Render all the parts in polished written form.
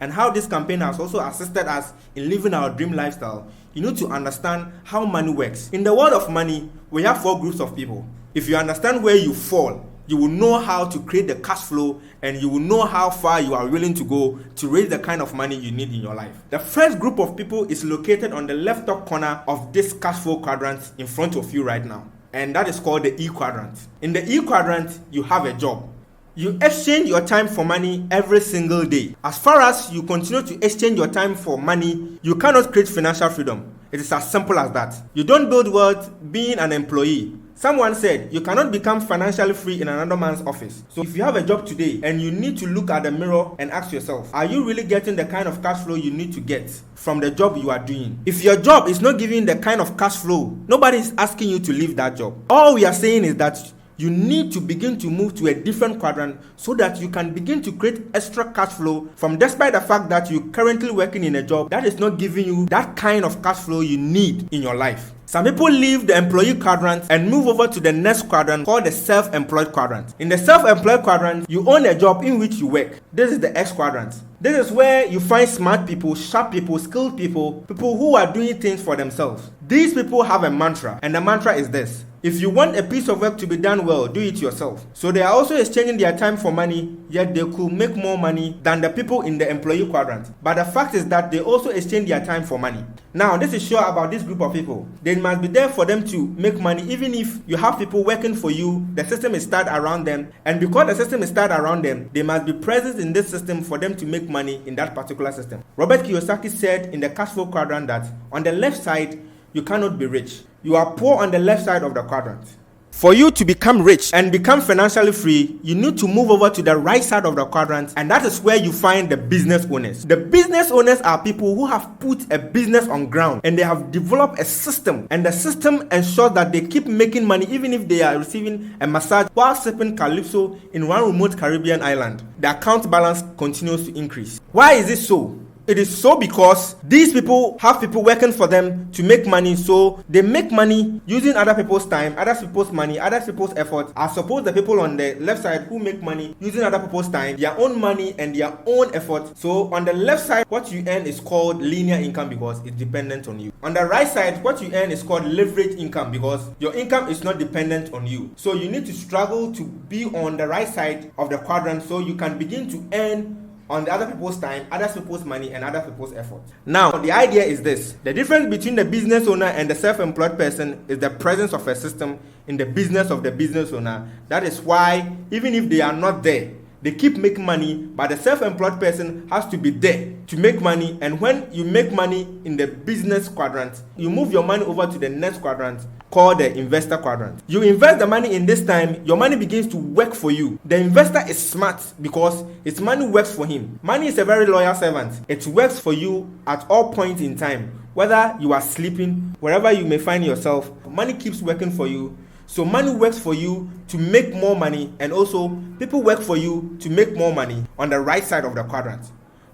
and how this campaign has also assisted us in living our dream lifestyle, you need to understand how money works. In the world of money, we have 4 groups of people. If you understand where you fall, you will know how to create the cash flow, and you will know how far you are willing to go to raise the kind of money you need in your life. The first group of people is located on the left top corner of this cash flow quadrant in front of you right now, and that is called the E quadrant. In the E quadrant, you have a job. You exchange your time for money every single day. As far as you continue to exchange your time for money, you cannot create financial freedom. It is as simple as that. You don't build wealth being an employee. Someone said you cannot become financially free in another man's office. So if you have a job today and you need to look at the mirror and ask yourself, are you really getting the kind of cash flow you need to get from the job you are doing? If your job is not giving the kind of cash flow, nobody is asking you to leave that job. All we are saying is that you need to begin to move to a different quadrant so that you can begin to create extra cash flow from, despite the fact that you're currently working in a job that is not giving you that kind of cash flow you need in your life. Some people leave the employee quadrant and move over to the next quadrant called the self-employed quadrant. In the self-employed quadrant, you own a job in which you work. This is the X quadrant. This is where you find smart people, sharp people, skilled people, people who are doing things for themselves. These people have a mantra, and the mantra is this: if you want a piece of work to be done well, do it yourself. So they are also exchanging their time for money, yet they could make more money than the people in the employee quadrant. But the fact is that they also exchange their time for money. Now, this is sure about this group of people. They must be there for them to make money. Even if you have people working for you, the system is started around them. And because the system is started around them, they must be present in this system for them to make money in that particular system. Robert Kiyosaki said in the cash flow quadrant that on the left side, you cannot be rich. You are poor on the left side of the quadrant. For you to become rich and become financially free, you need to move over to the right side of the quadrant, and that is where you find the business owners. The business owners are people who have put a business on ground and they have developed a system, and the system ensures that they keep making money even if they are receiving a massage while sipping Calypso in one remote Caribbean island. The account balance continues to increase. Why is this so? It is so because these people have people working for them to make money, so they make money using other people's time, other people's money, other people's effort, as opposed to the people on the left side who make money using other people's time, their own money and their own effort. So on the left side, what you earn is called linear income because it's dependent on you. On the right side, what you earn is called leverage income because your income is not dependent on you. So you need to struggle to be on the right side of the quadrant so you can begin to earn on the other people's time, other people's money, and other people's effort. Now, the idea is this: the difference between the business owner and the self-employed person is the presence of a system in the business of the business owner. That is why, even if they are not there, they keep making money, but the self-employed person has to be there to make money. And when you make money in the business quadrant, you move your money over to the next quadrant called the investor quadrant. You invest the money in this time, your money begins to work for you. The investor is smart because his money works for him. Money is a very loyal servant. It works for you at all points in time. Whether you are sleeping, wherever you may find yourself, money keeps working for you. So money works for you to make more money, and also people work for you to make more money on the right side of the quadrant.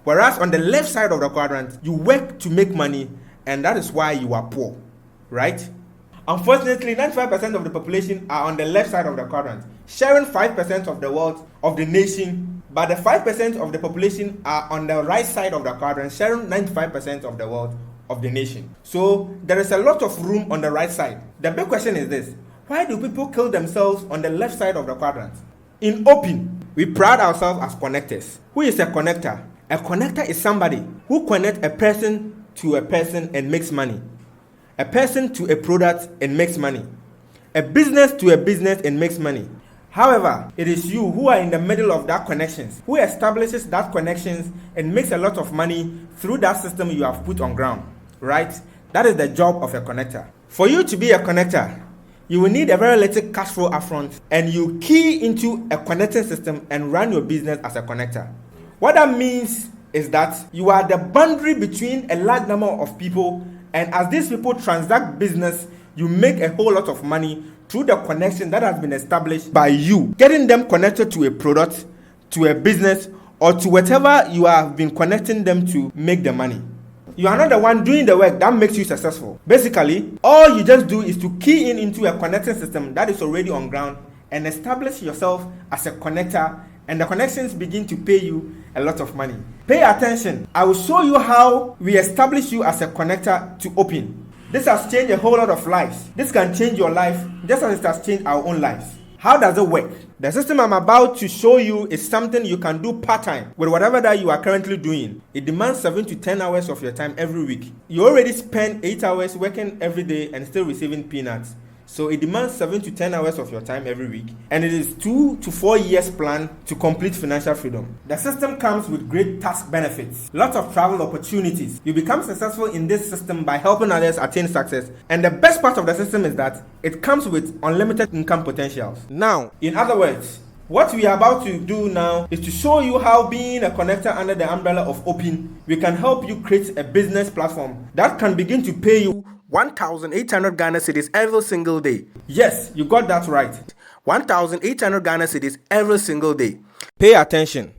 Whereas on the left side of the quadrant, you work to make money, and that is why you are poor, right? Unfortunately, 95% of the population are on the left side of the quadrant, sharing 5% of the wealth of the nation, but the 5% of the population are on the right side of the quadrant, sharing 95% of the wealth of the nation. So there is a lot of room on the right side. The big question is this: why do people kill themselves on the left side of the quadrant? In Open, we pride ourselves as connectors. Who is a connector? A connector is somebody who connects a person to a person and makes money, a person to a product and makes money, a business to a business and makes money. However, it is you who are in the middle of that connections, who establishes that connections and makes a lot of money through that system you have put on ground, right? That is the job of a connector. For you to be a connector, you will need a very little cash flow upfront, and you key into a connecting system and run your business as a connector. What that means is that you are the boundary between a large number of people, and as these people transact business, you make a whole lot of money through the connection that has been established by you, getting them connected to a product, to a business, or to whatever you have been connecting them to make the money. You are not the one doing the work that makes you successful. Basically, all you just do is to key into a connecting system that is already on ground and establish yourself as a connector, and the connections begin to pay you, a lot of money. Pay attention. I will show you how we establish you as a connector to Open. This has changed a whole lot of lives. This can change your life just as it has changed our own lives. How does it work? The system I'm about to show you is something you can do part-time with whatever that you are currently doing. It demands 7 to 10 hours of your time every week. You already spend 8 hours working every day and still receiving peanuts. So it demands 7 to 10 hours of your time every week, and it is 2 to 4 years plan to complete financial freedom. The system comes with great tax benefits, lots of travel opportunities. You become successful in this system by helping others attain success, and the best part of the system is that it comes with unlimited income potentials. Now, in other words, what we are about to do now is to show you how being a connector under the umbrella of Open, we can help you create a business platform that can begin to pay you 1,800 Ghana cedis every single day. Yes, you got that right. 1,800 Ghana cedis every single day. Pay attention.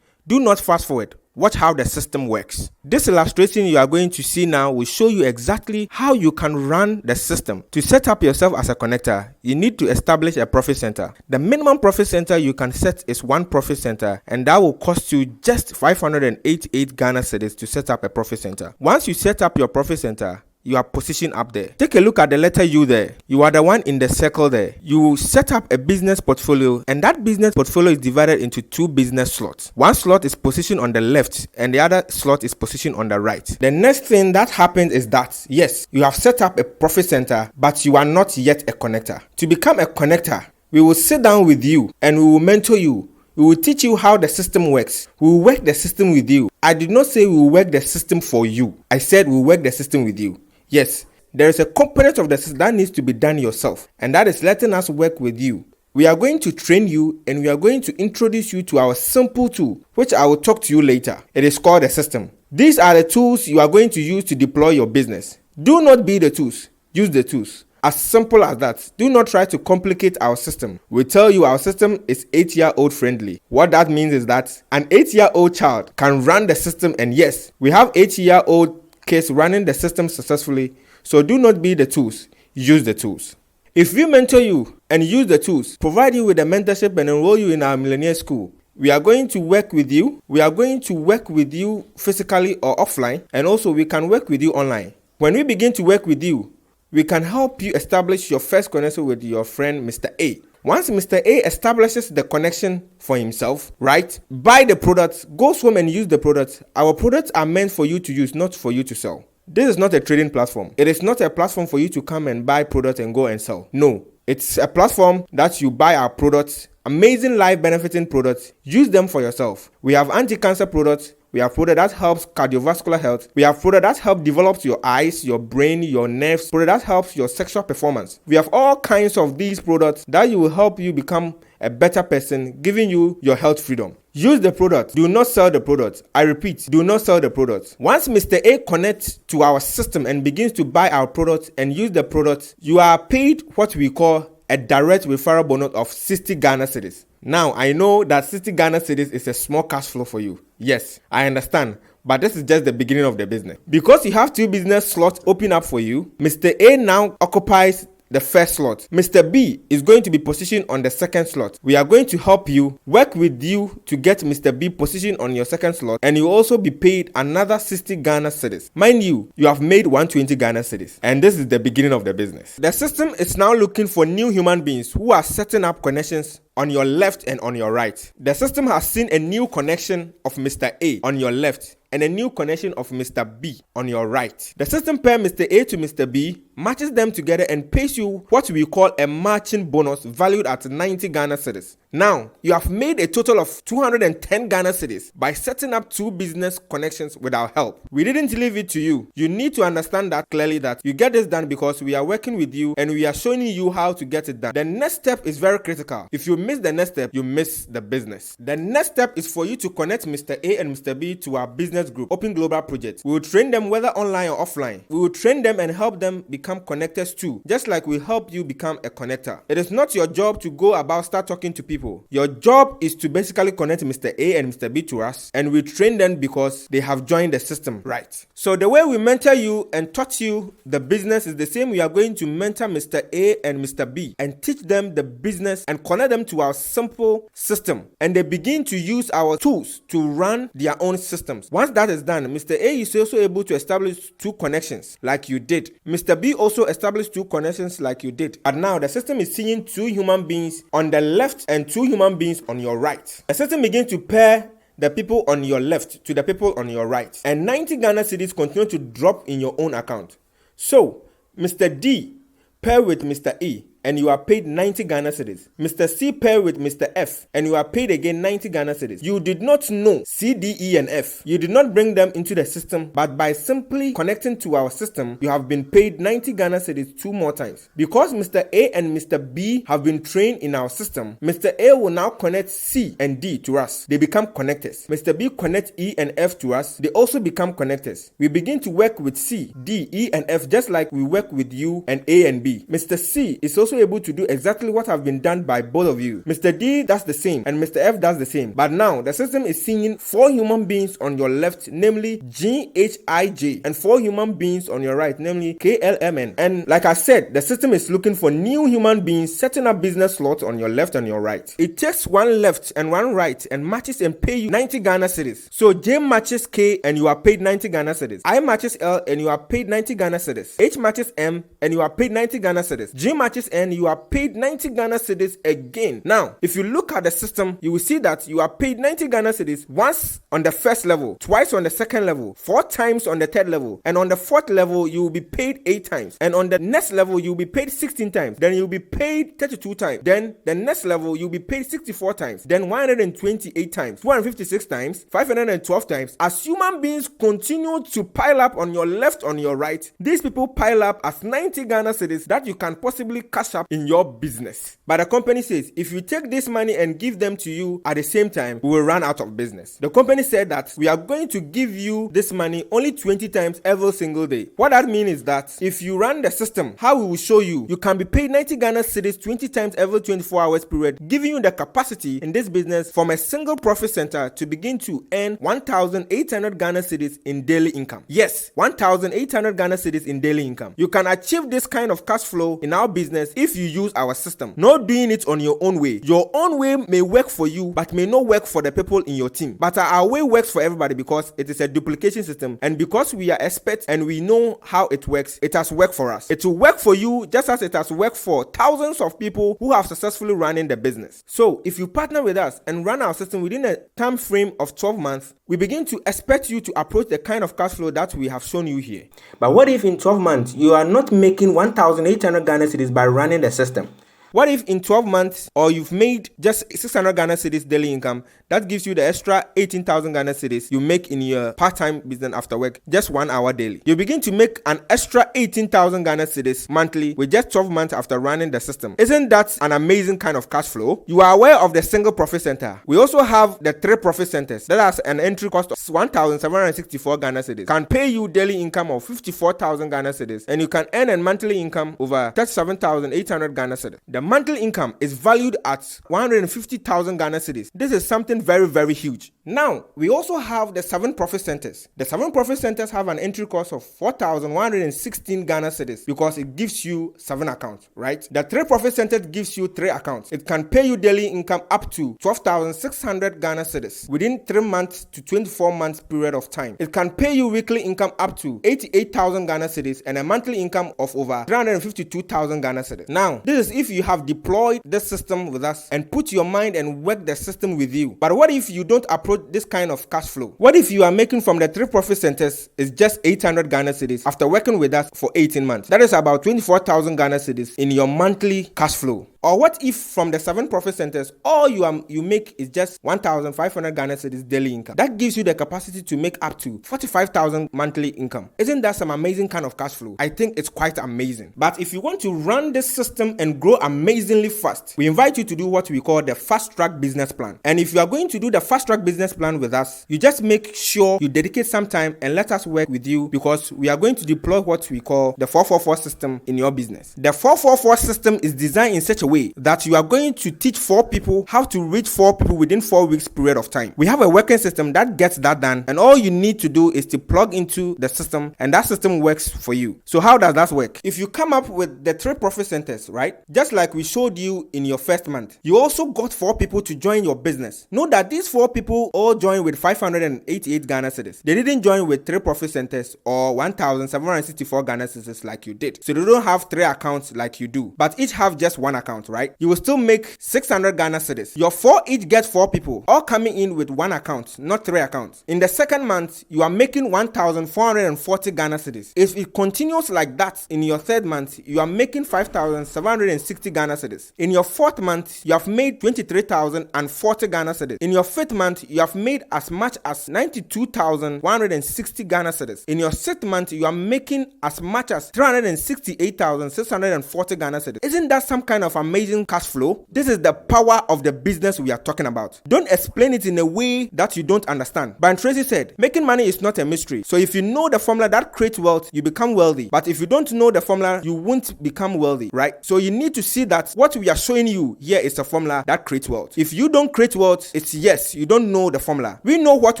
Do not fast forward. Watch how the system works. This illustration you are going to see now will show you exactly how you can run the system. To set up yourself as a connector, you need to establish a profit center. The minimum profit center you can set is one profit center, and that will cost you just 588 Ghana cedis to set up a profit center. Once you set up your profit center, you are positioned up there. Take a look at the letter U there. You are the one in the circle there. You will set up a business portfolio, and that business portfolio is divided into 2 business slots. One slot is positioned on the left and the other slot is positioned on the right. The next thing that happens is that, yes, you have set up a profit center, but you are not yet a connector. To become a connector, we will sit down with you and we will mentor you. We will teach you how the system works. We will work the system with you. I did not say we will work the system for you. I said we will work the system with you. Yes, there is a component of the system that needs to be done yourself, and that is letting us work with you. We are going to train you, and we are going to introduce you to our simple tool, which I will talk to you later. It is called the system. These are the tools you are going to use to deploy your business. Do not be the tools. Use the tools. As simple as that. Do not try to complicate our system. We tell you our system is 8-year-old friendly. What that means is that an 8-year-old child can run the system, and yes, we have 8-year-old kids running the system successfully. So do not be the tools. Use the tools. If we mentor you and use the tools, provide you with a mentorship and enroll you in our Millionaire School, we are going to work with you. We are going to work with you physically or offline, and also we can work with you online. When we begin to work with you, we can help you establish your first connection with your friend Mr. A. Once Mr. A establishes the connection for himself, right? Buy the products, goes home and use the products. Our products are meant for you to use, not for you to sell. This is not a trading platform. It is not a platform for you to come and buy products and go and sell. No, it's a platform that you buy our products, amazing life benefiting products, use them for yourself. We have anti-cancer products. We have product that helps cardiovascular health. We have product that help develop your eyes, your brain, your nerves. Product that helps your sexual performance. We have all kinds of these products that will help you become a better person, giving you your health freedom. Use the product. Do not sell the product. I repeat, do not sell the product. Once Mr. A connects to our system and begins to buy our product and use the product, you are paid what we call a direct referral bonus of 60 Ghana cedis. Now, I know that 60 Ghana cedis is a small cash flow for you. Yes, I understand. But this is just the beginning of the business. Because you have 2 business slots open up for you, Mr. A now occupies the first slot. Mr. B is going to be positioned on the second slot. We are going to help you, work with you to get Mr. B positioned on your second slot, and you will also be paid another 60 Ghana cedis. Mind you, you have made 120 Ghana cedis, and this is the beginning of the business. The system is now looking for new human beings who are setting up connections on your left and on your right. The system has seen a new connection of Mr. A on your left and a new connection of Mr. B on your right. The system pairs Mr. A to Mr. B, matches them together and pays you what we call a matching bonus valued at 90 Ghana cedis. Now, you have made a total of 210 Ghana cedis by setting up 2 business connections with our help. We didn't leave it to you. You need to understand that clearly, that you get this done because we are working with you and we are showing you how to get it done. The next step is very critical. If you miss the next step, you miss the business. The next step is for you to connect Mr. A and Mr. B to our business group, Open Global Project. We will train them whether online or offline. We will train them and help them become become connectors too, just like we help you become a connector. It is not your job to go about start talking to people. Your job is to basically connect Mr. A and Mr. B to us, and we train them because they have joined the system, right? So the way we mentor you and taught you the business is the same. We are going to mentor Mr. A and Mr. B and teach them the business and connect them to our simple system, and they begin to use our tools to run their own systems. Once that is done, Mr. A is also able to establish 2 connections like you did. Mr. B also established 2 connections like you did. And now the system is seeing 2 human beings on the left and 2 human beings on your right. The system begins to pair the people on your left to the people on your right, and 90 Ghana cedis continue to drop in your own account. So Mr. D pair with Mr. E, and you are paid 90 Ghana cedis. Mr. C pair with Mr. F, and you are paid again 90 Ghana cedis. You did not know C, D, E, and F. You did not bring them into the system, but by simply connecting to our system, you have been paid 90 Ghana cedis 2 more times. Because Mr. A and Mr. B have been trained in our system, Mr. A will now connect C and D to us. They become connectors. Mr. B connects E and F to us. They also become connectors. We begin to work with C, D, E, and F just like we work with you and A and B. Mr. C is also able to do exactly what have been done by both of you. Mr. D does the same and Mr. F does the same. But now the system is seeing 4 human beings on your left, namely G, H, I, J, and 4 human beings on your right, namely K, L, M, N. And like I said, the system is looking for new human beings, setting up business slots on your left and your right. It takes 1 left and 1 right and matches and pay you 90 Ghana cedis. So J matches K and you are paid 90 Ghana cedis. I matches L and you are paid 90 Ghana cedis. H matches M and you are paid 90 Ghana cedis. G matches N, you are paid 90 Ghana cedis again. Now, if you look at the system, you will see that you are paid 90 Ghana cedis once on the first level, twice on the second level, 4 times on the third level, and on the 4th level, you will be paid 8 times. And on the next level, you will be paid 16 times. Then you will be paid 32 times. Then the next level, you will be paid 64 times. Then 128 times, 256 times, 512 times. As human beings continue to pile up on your left, on your right, these people pile up as 90 Ghana cedis that you can possibly cash up in your business. But the company says, if you take this money and give them to you at the same time, we will run out of business. The company said that we are going to give you this money only 20 times every single day. What that means is that if you run the system, how we will show you, you can be paid 90 Ghana cedis 20 times every 24 hours period, giving you the capacity in this business from a single profit center to begin to earn 1,800 Ghana cedis in daily income. Yes, 1,800 Ghana cedis in daily income. You can achieve this kind of cash flow in our business if you use our system, not doing it on your own way. Your own way may work for you, but may not work for the people in your team. But our way works for everybody because it is a duplication system, and because we are experts and we know how it works, it has worked for us. It will work for you just as it has worked for thousands of people who have successfully run in the business. So if you partner with us and run our system within a time frame of 12 months, we begin to expect you to approach the kind of cash flow that we have shown you here. But what if in 12 months you are not making 1,800 Ghana cedis by running the system? What if in 12 months, or you've made just 600 Ghana cedis daily income? That gives you the extra 18,000 Ghana cedis you make in your part-time business after work, just 1 hour daily. You begin to make an extra 18,000 Ghana cedis monthly with just 12 months after running the system. Isn't that an amazing kind of cash flow? You are aware of the single profit center. We also have the 3 profit centers that has an entry cost of 1,764 Ghana cedis, can pay you daily income of 54,000 Ghana cedis, and you can earn a monthly income over 37,800 Ghana cedis. The monthly income is valued at 150,000 Ghana cedis. This is something very, very huge. Now, we also have the 7 profit centers. The 7 profit centers have an entry cost of 4,116 Ghana cedis because it gives you 7 accounts, right? The 3 profit centers gives you 3 accounts. It can pay you daily income up to 12,600 Ghana cedis within 3 months to 24 months period of time. It can pay you weekly income up to 88,000 Ghana cedis and a monthly income of over 352,000 Ghana cedis. Now, this is if you have deployed this system with us and put your mind and work the system with you. But what if you don't approach this kind of cash flow? What if you are making from the 3 profit centers is just 800 Ghana cedis after working with us for 18 months? That is about 24,000 Ghana cedis in your monthly cash flow. Or what if from the 7 profit centers, all you make is just 1,500 Ghana cedis daily income? That gives you the capacity to make up to 45,000 monthly income. Isn't that some amazing kind of cash flow? I think it's quite amazing. But if you want to run this system and grow amazingly fast, we invite you to do what we call the fast track business plan. And if you are going to do the fast track business plan with us, you just make sure you dedicate some time and let us work with you, because we are going to deploy what we call the 444 system in your business. The 444 system is designed in such a way that you are going to teach 4 people how to reach 4 people within 4 weeks period of time. We have a working system that gets that done, and all you need to do is to plug into the system, and that system works for you. So how does that work? If you come up with the 3 profit centers, right, just like we showed you in your first month, you also got 4 people to join your business. Know that these 4 people all joined with 588 Ghana cedis. They didn't join with 3 profit centers or 1,764 Ghana cedis like you did. So they don't have 3 accounts like you do, but each have just 1 account, right? You will still make 600 Ghana cedis. Your 4 each get 4 people, all coming in with 1 account, not 3 accounts. In the second month, you are making 1,440 Ghana cedis. If it continues like that in your third month, you are making 5,760 Ghana cedis. In your fourth month, you have made 23,040 Ghana cedis. In your fifth month, you have made as much as 92,160 Ghana cedis. In your sixth month, you are making as much as 368,640 Ghana cedis. Isn't that some kind of amazing cash flow? This is the power of the business we are talking about. Don't explain it in a way that you don't understand. Brian Tracy said, making money is not a mystery. So if you know the formula that creates wealth, you become wealthy. But if you don't know the formula, you won't become wealthy, right? So you need to see that what we are showing you here is a formula that creates wealth. If you don't create wealth, it's yes, you don't know the formula. We know what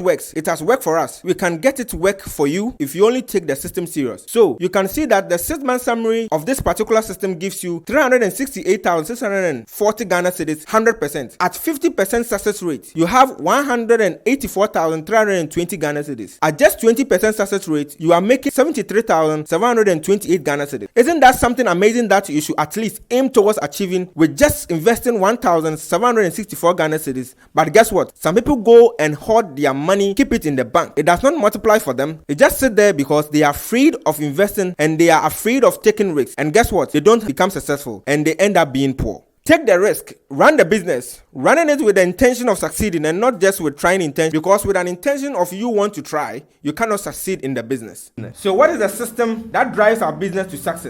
works. It has worked for us. We can get it to work for you if you only take the system serious. So you can see that the 6-month summary of this particular system gives you 368,640 Ghana cedis 100%. At 50% success rate, you have 184,320 Ghana cedis. At just 20% success rate, you are making 73,728 Ghana cedis. Isn't that something amazing that you should at least aim towards achieving with just investing 1,764 Ghana cedis? But guess what? Some people go and hoard their money, keep it in the bank. It does not multiply for them. It just sit there because they are afraid of investing and they are afraid of taking risks. And guess what? They don't become successful and they end up being poor. Take the risk, run the business, running it with the intention of succeeding and not just with trying intention, because with an intention of you want to try, you cannot succeed in the business. So what is the system that drives our business to success?